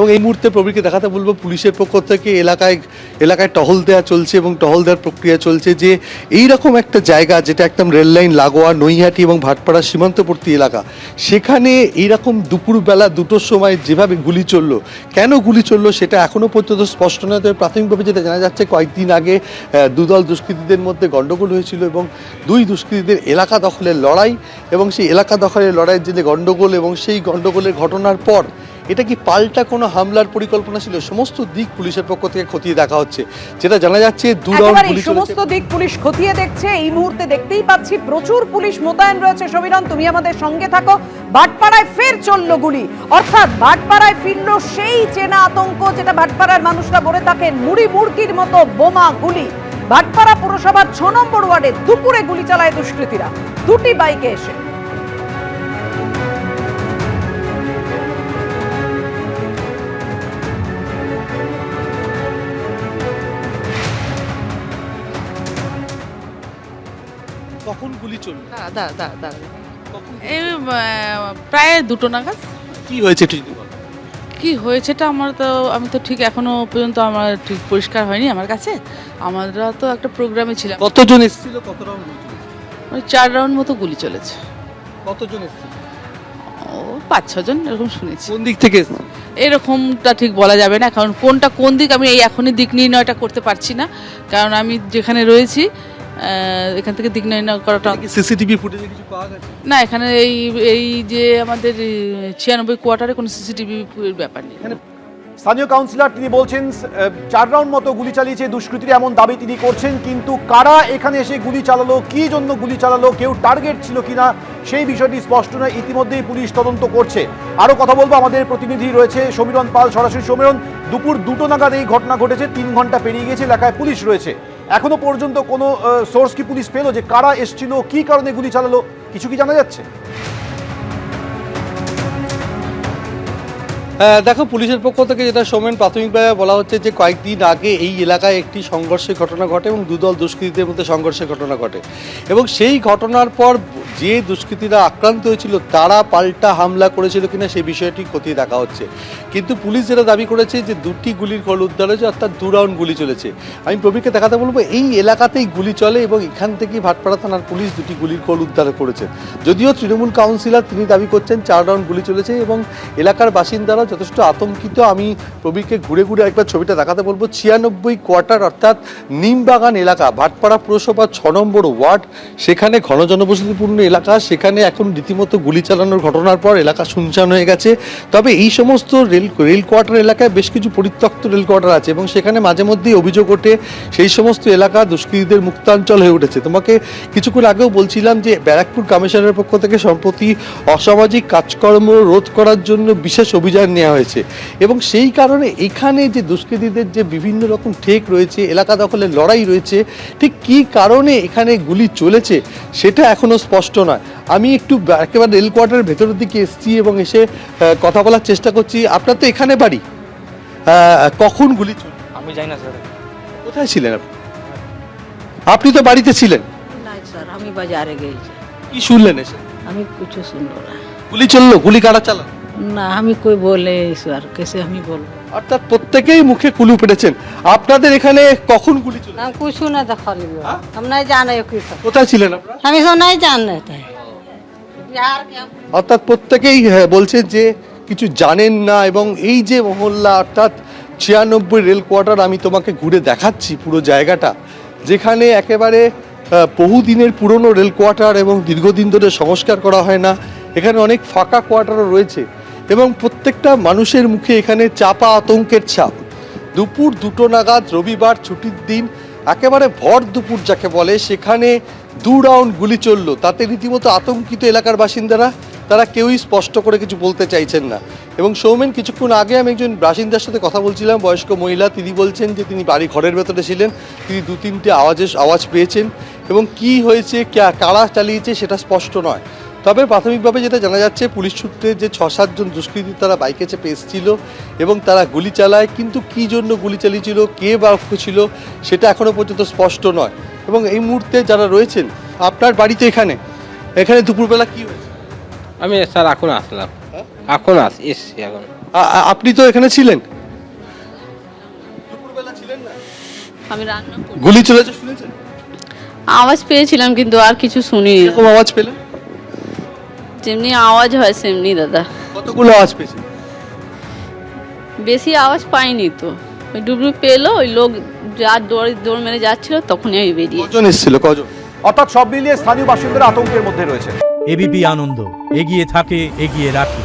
এবং এই মুহূর্তে প্রবীরকে দেখাতে বলবো পুলিশের পক্ষ থেকে এলাকায় টহল দেওয়া চলছে এবং টহল দেওয়ার প্রক্রিয়া চলছে যে এইরকম একটা জায়গা যেটা একদম রেল লাইন লাগোয়া নৈহাটি এবং ভাটপাড়া সীমান্তবর্তী এলাকা, সেখানে এইরকম দুপুরবেলা 2টোর সময় যেভাবে গুলি চললো, কেন গুলি চললো সেটা এখনও পর্যন্ত স্পষ্ট নয়। তবে প্রাথমিকভাবে যেটা জানা যাচ্ছে কয়েকদিন আগে দুদল দুষ্কৃতীদের মধ্যে গণ্ডগোল হয়েছিল এবং দুই দুষ্কৃতীদের এলাকা দখলের লড়াই, এবং সেই এলাকা দখলের লড়াইয়ের যে গণ্ডগোল এবং সেই গণ্ডগোলের ঘটনার পর এটা কি পাল্টা কোনো হামলার পরিকল্পনা ছিল, সমস্ত দিক পুলিশের পক্ষ থেকে খতিয়ে দেখা হচ্ছে। যেটা জানা যাচ্ছে সমস্ত দিক পুলিশ খতিয়ে দেখছে। এই মুহূর্তে দেখতেই পাচ্ছি প্রচুর পুলিশ মোতায়েন রয়েছে। সমীরণ, তুমি আমাদের সঙ্গে থাকো। ভাটপাড়ায় ফের চললো গুলি, অর্থাৎ ভাটপাড়ায় ফিরল সেই চেনা আতঙ্ক যেটা ভাটপাড়ার মানুষরা বলে থাকেন মুড়ি মুড়কির মতো বোমা গুলি। ভাটপাড়া পুরসভার 6 নম্বর ওয়ার্ডে দুপুরে গুলি চালায় দুষ্কৃতীরা 2টি বাইকে এসে। কখন গুলি চললো? এই প্রায় 2টো নাগাদ। কি হয়েছে একটু যদি বলো। কি হয়েছেটা আমি তো ঠিক এখনো পর্যন্ত আমার ঠিক পরিষ্কার হয়নি আমার কাছে। আমরা তো একটা প্রোগ্রামে ছিলাম। কতজন এসেছিল, কত রাউন্ড গুলি চলেছে? ওই 4 রাউন্ড মতো গুলি চলেছে। কতজন এসেছিল? ও 5-6 জন এরকম শুনেছি। কোন দিক থেকে এসেছিল? এরকমটা ঠিক বলা যাবে না, কারণ কোনটা কোন দিক আমি এই এখনই দিক নির্ণয়টা করতে পারছি না, কারণ আমি যেখানে রয়েছি এখান থেকে দিক নির্ণয় করাটা। সিসিটিভি ফুটেজে কিছু পাওয়া গেছে? না, এখানে এই যে আমাদের 96 কোয়ার্টারে কোনো সিসিটিভি ব্যাপার নেই। স্থানীয় কাউন্সিলর তিনি বলছেন 4 রাউন্ড মতো গুলি চালিয়েছে দুষ্কৃতীরা, এমন দাবি তিনি করছেন। কিন্তু কারা এখানে এসে গুলি চালালো, কি জন্য গুলি চালালো, কেউ টার্গেট ছিল কিনা সেই বিষয়টি স্পষ্ট নয়। ইতিমধ্যেই পুলিশ তদন্ত করছে। আরও কথা বলবো, আমাদের প্রতিনিধি রয়েছে সমীরণ পাল সরাসরি। সমীরণ, দুপুর 2টো নাগাদ এই ঘটনা ঘটেছে, 3 ঘন্টা পেরিয়ে গেছে, এলাকায় পুলিশ রয়েছে। এখনো পর্যন্ত কোনো সোর্স কি পুলিশ পেলো যে কারা এসেছিল, কি কারণে গুলি চালালো, কিছু কি জানা যাচ্ছে? দেখো, পুলিশের পক্ষ থেকে যেটা সৌমেন প্রাথমিকভাবে বলা হচ্ছে যে কয়েকদিন আগে এই এলাকায় একটি সংঘর্ষের ঘটনা ঘটে এবং দুদল দুষ্কৃতীদের মধ্যে সংঘর্ষের ঘটনা ঘটে, এবং সেই ঘটনার পর যে দুষ্কৃতীরা আক্রান্ত হয়েছিল তারা পাল্টা হামলা করেছিল কিনা সেই বিষয়টি খতিয়ে দেখা হচ্ছে। কিন্তু পুলিশ যেটা দাবি করেছে যে 2টি গুলির খোল উদ্ধার হয়েছে, অর্থাৎ 2 রাউন্ড গুলি চলেছে। আমি প্রবীরকে দেখাতে বলবো এই এলাকাতেই গুলি চলে এবং এখান থেকেই ভাটপাড়া থানার পুলিশ 2টি গুলির খোল উদ্ধার করেছে। যদিও তৃণমূল কাউন্সিলর তিনি দাবি করছেন 4 রাউন্ড গুলি চলেছে এবং এলাকার বাসিন্দারা যথেষ্ট আতঙ্কিত। আমি প্রবীরকে ঘুরে ঘুরে একবার ছবিটা দেখাতে বলবো। 96 কোয়ার্টার অর্থাৎ নিমবাগান এলাকা, ভাটপাড়া পুরসভা 6 নম্বর ওয়ার্ড, সেখানে ঘন জনবসতিপূর্ণ এলাকা, সেখানে এখন রীতিমতো গুলি চালানোর ঘটনার পর এলাকা শুনশান হয়ে গেছে। তবে এই সমস্ত রেল কোয়ার্টার এলাকায় বেশ কিছু পরিত্যক্ত রেল কোয়ার্টার আছে এবং সেখানে মাঝে মধ্যেই অভিযোগ ওঠে সেই সমস্ত এলাকা দুষ্কৃতীদের মুক্তাঞ্চল হয়ে উঠেছে। তোমাকে কিছুক্ষণ আগেও বলছিলাম যে ব্যারাকপুর কমিশনের পক্ষ থেকে সম্প্রতি অসামাজিক কাজকর্ম রোধ করার জন্য বিশেষ অভিযান নেওয়া হয়েছে এবং সেই কারণে এখানে যে দুষ্কৃতীদের যে বিভিন্ন রকম ঠেক রয়েছে, এলাকা দখলের লড়াই রয়েছে, ঠিক কী কারণে এখানে গুলি চলেছে সেটা এখনও স্পষ্ট নয়। আমি একটু একেবারে রেল কোয়ার্টারের ভেতরের দিকে এসেছি এবং এসে কথা বলার চেষ্টা করছি। আপনার তো এখানে বাড়ি, কখন গুলি চলছে? আমি জানি না স্যার। কোথায় ছিলেন আপনি? আপনি তো বাড়িতে ছিলেন না স্যার, আমি বাজারে গেছি। কি শুনলেন এসে? আমি কিছু শুনলো না। গুলি চললো? গুলি কারা চালান? না, আমি কই বলে স্যার, কেসে আমি বলবো? অর্থাৎ প্রত্যেকেই মুখে কুলু পেটেছেন। আপনাদের এখানে কখন গুলি চলছে? हम कुछ ना देखा लियो, हम नहीं जाने कि सब, কোথায় ছিলেন আপনারা? हम सब नहीं जानते थे। बिहार के অর্থাৎ প্রত্যেকেই বলছে যে কিছু জানেন না এবং এই যে মহল্লা অর্থাৎ 96 রেল কোয়ার্টার, আমি তোমাকে ঘুরে দেখাচ্ছি পুরো জায়গাটা, যেখানে একেবারে বহুদিনের পুরনো রেল কোয়ার্টার এবং দীর্ঘদিন ধরে সংস্কার করা হয় না। এখানে অনেক ফাঁকা কোয়ার্টারও রয়েছে এবং প্রত্যেকটা মানুষের মুখে এখানে চাপা আতঙ্কের ছাপ। দুপুর 2টো নাগাদ, রবিবার ছুটির দিন, একেবারে ভর দুপুর যাকে বলে, সেখানে 2 রাউন্ড গুলি চললো। তাতে রীতিমতো আতঙ্কিত এলাকার বাসিন্দারা, তারা কেউই স্পষ্ট করে কিছু বলতে চাইছেন না। এবং সৌমেন, কিছুক্ষণ আগে আমি একজন বাসিন্দার সাথে কথা বলছিলাম, বয়স্ক মহিলা, তিনি বলছেন যে তিনি বাড়ি ঘরের ভেতরে ছিলেন, তিনি 2-3টে আওয়াজ পেয়েছেন এবং কি হয়েছে, কারা চালিয়েছে সেটা স্পষ্ট নয়। তবে প্রাথমিকভাবে যেটা জানা যাচ্ছে পুলিশ সূত্রে যে 6-7 জন দুষ্কৃতী তারা বাইকে চেপে এসেছিল এবং তারা গুলি চালায়, কিন্তু কী জন্য গুলি চালিয়েছিল, কে বাক্য ছিল সেটা এখনও পর্যন্ত স্পষ্ট নয়। এবং এই মুহূর্তে যারা রয়েছেন, আপনার বাড়িতে এখানে দুপুরবেলা কি হয়েছে? আমি স্যার এখন আসলাম, এখন এসছি এখন। আপনি তো এখানে ছিলেন, দুপুরবেলা ছিলেন না? আমি রান্না করি। গুলি চলেছে শুনেছেন? আওয়াজ পেয়েছিলাম কিন্তু আর কিছু শুনিনি। এরকম আওয়াজ পেলেন? যেমনি আওয়াজ হয় সেমনি দাদা, কতগুলো আওয়াজ পেয়েছেন? বেশি আওয়াজ পাইনি তো। ওই ডুবডুব পেলো, ওই লোক যা দৌড় মেরে যাচ্ছিল তখনই আমি বেরিয়ে। কজন এসেছিল, কজন? অর্থাৎ সব মিলিয়ে স্থানীয় বাসিন্দারা আতঙ্কের মধ্যে রয়েছে। এবিপি আনন্দ এগিয়ে থাকে, এগিয়ে রাখে।